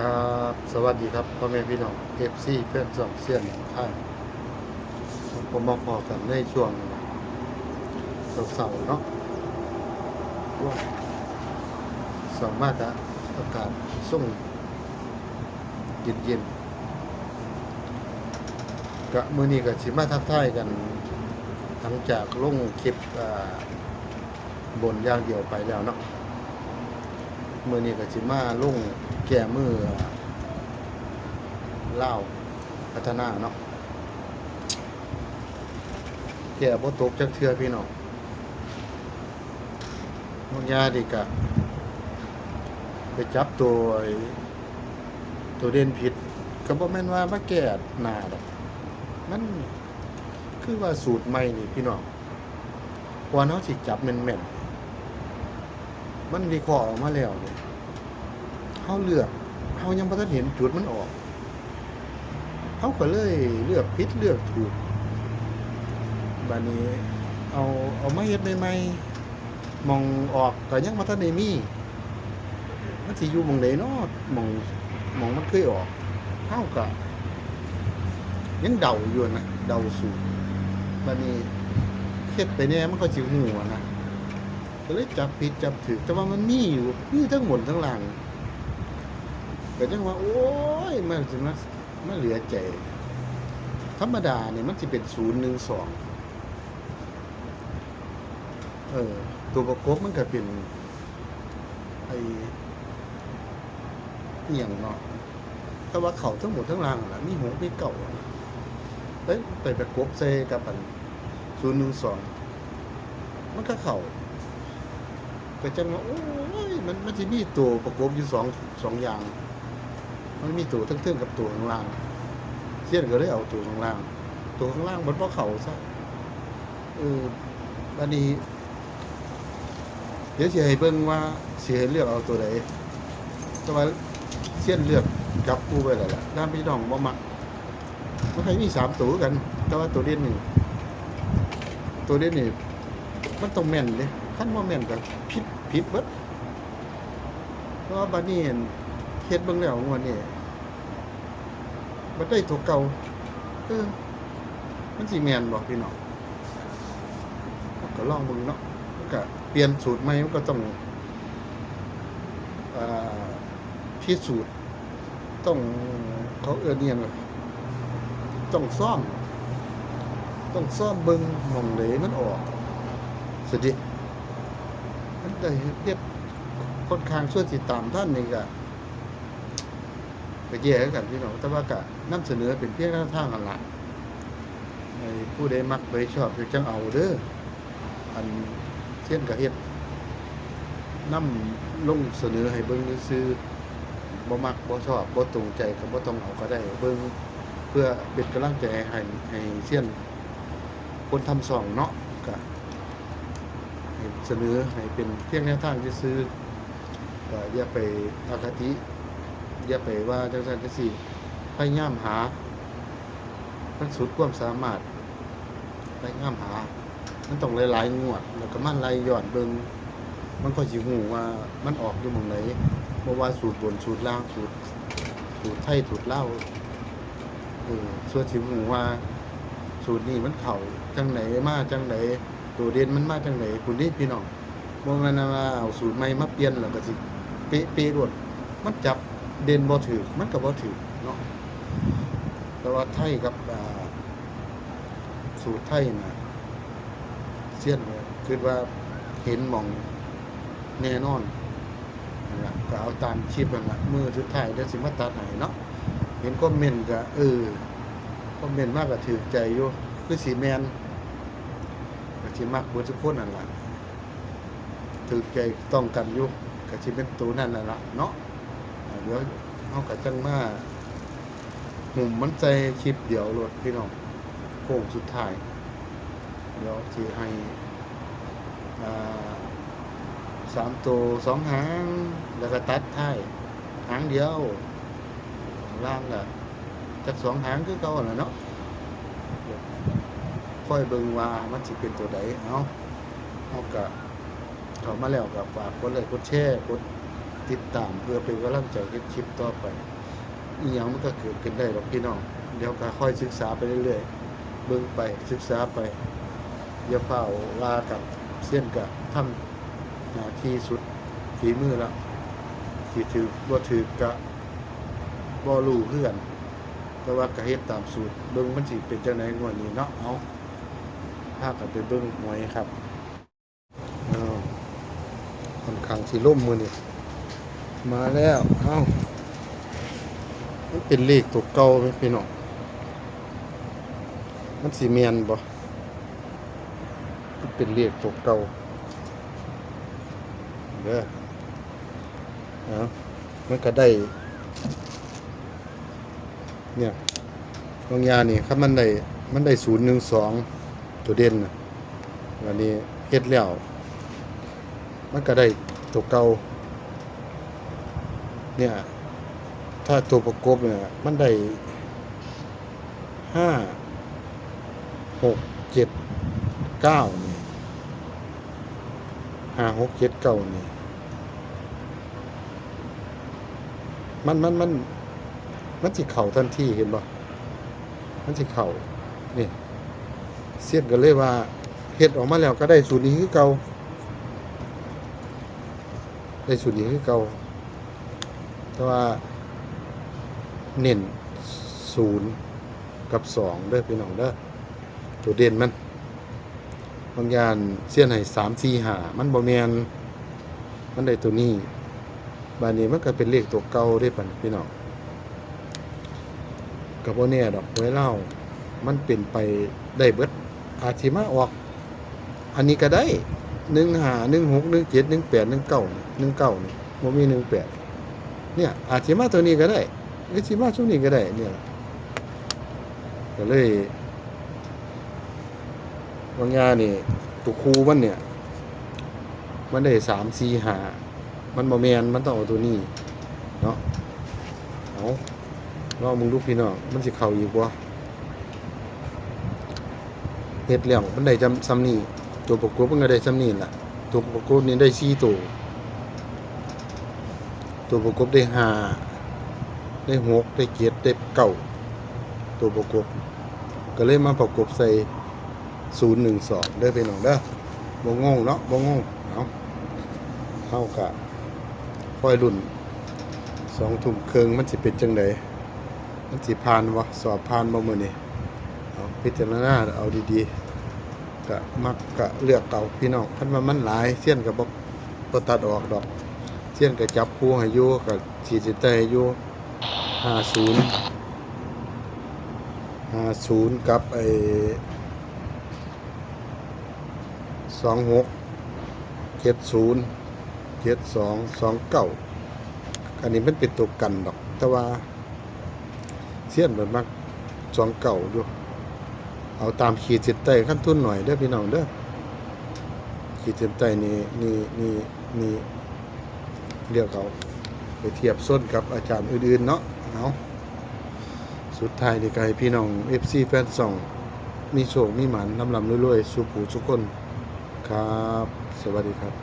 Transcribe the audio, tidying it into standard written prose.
ครับสวัสดีครับพ่อแม่พี่น้องFCเพื่อนสองเสี้ยนท่านผมมาพอกันในช่วงเสาร์เนาะช่วงเสาร์มากอะอากาศส่งเย็นๆกะมื้อนี้ก็สิมาทักทายกันหลังจากลงคลิปบนอย่างเดียวไปแล้วเนาะมื้อนี้ก็สิมาลงแก้มือลาวพัฒนาเนาะแก้บ่ตกจักเทื่อพี่น้องบางยาดิกะไปจับตัวเด่นผิดก็บ่แม่นว่ามาแก้หน้าดอกมันคือว่าสูตรใหม่นี่พี่น้องกว่าเฮาสิจับแม่นๆมันวิเคราะห์ออกมาแล้วนี่เฮาเลือกเฮายังบ่ทันเห็นจุดมันออกเฮาก็เลยเลือกผิดเลือกถูกบัดนี้เอามาเฮ็ดใหม่ๆมองออกก็ยังบ่ทันได้มีมันสิอยู่หม้องใดเนาะหม้องมันเคยออกเฮาก็ยังเดาอยู่นะเดาสูตรบัดนี้เฮ็ดไปแน่มันก็สิฮู้อะนะก็เลยจับผิดจับถูกแต่ว่ามันมีทั้งหมดทั้งหลังก็จังว่าโอ๊ยมันสิมาเหลือใจธรรมดานี่มันสิเป็น012ตัวประกบมันก็เป็นไอ้อิหยังเนาะแต่ว่าเข้าทั้งหมดทั้งหลังน่ะมี6มี9อะนะไปประกบใส่กับอัน012มันก็เข้าก็จังว่าโอ๊ยมันสิมีตัวประกบอยู่สองอย่างมันมีตัวเทิงๆกับตัวข้างล่างเสี้ยนก็เลยเอาตัวข้างล่างมันบ่เข้าซะบัดนี้เดี๋ยวสิให้เบิ่งว่าสิให้เลือกเอาตัวใดแต่ว่าเสี้ยนเลือกจับคู่ไว้แล้วล่ะด้านพี่น้องบ่มักมันให้มี3ตัวกันแต่ว่าตัวเด่นนี่มันต้องแม่นเด้คันบ่แม่นก็ผิดเบิดเพราะว่าบัดนี้เฮ็ดเบิ่งแล้วงวดนี้บ่ได้ตัวเก่ามันสิแม่นบ่พี่น้องก็ลองเบิ่งเนาะก็เปลี่ยนสูตรใหม่มันก็ต้องพิสูจน์ต้องเขาเอิ้นอิหยังต้องซ่อมเบิ่งหม้องใดมันออกสิดิมันได้เฮ็ดค่อนข้างช่วยติดตามท่านนี่ก็แย่กันพี่น้องแต่ว่าก็นำเสนอเป็นเพียงแนวทางนั่นล่ะให้ผู้ใดมักไปชอบก็จังเอาเด้ออันเช่นก็เฮ็ดนำลงเสนอให้เบิ่งซื่อๆบ่มักบ่ชอบบ่ตรงใจก็บ่ต้องเอาก็ได้เบิ่งเพื่อเป็นกำลังใจให้เซียนคนทำช่องเนาะก็ให้เสนอให้เป็นเพียงแนวทางซื่อๆก็อย่าไปอคติอย่าไปว่าจังซั่นจังซี่พยายามหามันสุดความสามารถพยายามหามันต้องหลายๆงวดแล้วก็มันไล่ย้อนเบิ่งมันก็สิฮู้ว่ามันออกอยู่หม้องไหนบ่ว่าสูตรบนสูตรล่างสูตรไทยสูตรลาวส่วนสิฮู้ว่าสูตรนี้มันเข้าจังไหนมาจังไดตัวเด่นมันมาจังไดพุ่นนี่พี่น้องบ่แม่นว่าเอาสูตรใหม่มาเปลี่ยนแล้วก็สิเป๊ะๆโลดมันจับเด่นบ่ถูกมันก็บ่ถูกเนาะแต่ว่าไทยกับสูตรไทยน่ะเซียนเนี่ยคิดว่าเห็นหม่องแน่นอนนั่นล่ะก็เอาตามคลิปนั่นล่ะมื้อสุดท้ายเดี๋ยวสิมาตัดให้เนาะเห็นคอมเมนต์ก็คอมเมนต์มากก็ถูกใจอยู่คือสิแม่นก็สิมักเบิดทุกคนนั่นล่ะถูกใจต้องกันอยู่ก็สิเป็นตัวนั้นน่ะล่ะเนาะเดี๋ยวเฮาก็จังมาหุ่มมันใจคลิปเดียวโลดพี่น้องโค้งสุดท้ายเดี๋ยวสิให้3ตัว2หางแล้วก็ตัดท้ายหางเดียวข้างล่างก็จัก2หางคือเก่าล่ะเนาะค่อยเบิ่งว่ามันสิเป็นตัวใดเฮาก็เข้ามาแล้วก็ฝากกดไลค์กดแชร์กดติ ติดตามเพื่อเป็นกำลังใจให้คลิปต่อไปอีหยังมันก็เกิดขึ้นได้หรอกพี่น้องเดี๋ยวก็ค่อยศึกษาไปเรื่อยๆเบิ่งไปศึกษาไปอย่าเฝ้าว่ากับเส้นกับทำหน้าที่สุดฝีมือแล้วที่ถือบ่ถือกะบ่รู้เพื่อนแต่ว่าก็เฮ็ดตามสูตรเบิ่งมันสิเป็นจังได๋งวดนี้เนาะเอาพากันไปเบิ่งหวยครับค่อนข้างสิล่มมื้อนี้มาแล้วเอ้ามันเป็นเลขตัวเก่าไหมพี่น้องมันสิแม่นบ่มันเป็นเลขตัวเก่าเด้อมันก็ได้เนี่ยบางอย่างนี่ครับมันได้012ตัวเด่นนะวันนี้เฮ็ดแล้วมันก็ได้ตัวเก่าเนี่ยถ้าตัวประกบเนี่ยมันได้5 6 7 9นี่5 6 7 9นี่มันสิเข้าทันทีเห็นบ่มันสิเข้านี่เสียดกันเลยว่าเฮ็ดออกมาแล้วก็ได้สูตรนี้คือเก่าได้สูตรนี้คือเก่าแต่ว่าเน้น0 กับ 2เด้อพี่น้องเด้อตัวเด่นมันบางอย่างเสี้ยนให้3 4 5มันบ่แม่นมันได้ตัวนี้บาดนี้มันก็เป็นเลขตัวเก่าได้ปะพี่น้องก็บ่แน่ดอกไว้เล่ามันเป็นไปได้เบิดอาจสิมาออกอันนี้ก็ได้15 16 17 18 19นี่19นี่บ่มี18เนี่ยอาจสิมาตัวนี้ก็ได้หรือสิมาช่วงนี้ก็ได้เนี่ยก็เลยบางอย่างนี่ตัวคูมันเนี่ยมันได้3 4 5มันบ่แม่นมันต้องเอาตัวนี้เนาะเอาลองมึงดูพี่น้องมันสิเข้าอีกบ่เฮ็ดแล้วมันได้ซ้ำนี้ตัวประกบมันก็ได้ซ้ำนี้ล่ะตัวประกบนี่ได้4ตัวประกบได้5ได้6ได้7ได้9ตัวประกบก็เลยมาประกบใส่012เด้อพี่น้องเด้อบ่งงเนาะบ่งงเอาเฮากะค่อยรุ่น2 ทุ่มครึ่งมันสิเป็นจังได๋มันสิผ่านบ่สอบผ่านบ่มื้อนี้เอาพิจารณาเอาดีๆก็มักก็เลือกเอาพี่น้องคันว่ามันหลายเสี้ยนก็บ่ตัดออกดอกเสี้ยนก็จับคู่ให้อยู่ก็ขีดเส้นใต้ให้อยู่50กับ26 70 72 29อันนี้มันเป็นตัวกันดอกแต่ว่าเสี้ยนมันมัก29อยู่เอาตามขีดเส้นใต้ขั้นทุนหน่อยเด้อพี่น้องเด้อขีดเส้นใต้นี่เรียกเอาไปเทียบส้นกับอาจารย์อื่นๆเนาะเอาสุดท้ายนี่ก็ให้พี่น้อง FC แฟนช่องมีโชคมีหมันลำรวยๆสุขผู้ทุกคนครับสวัสดีครับ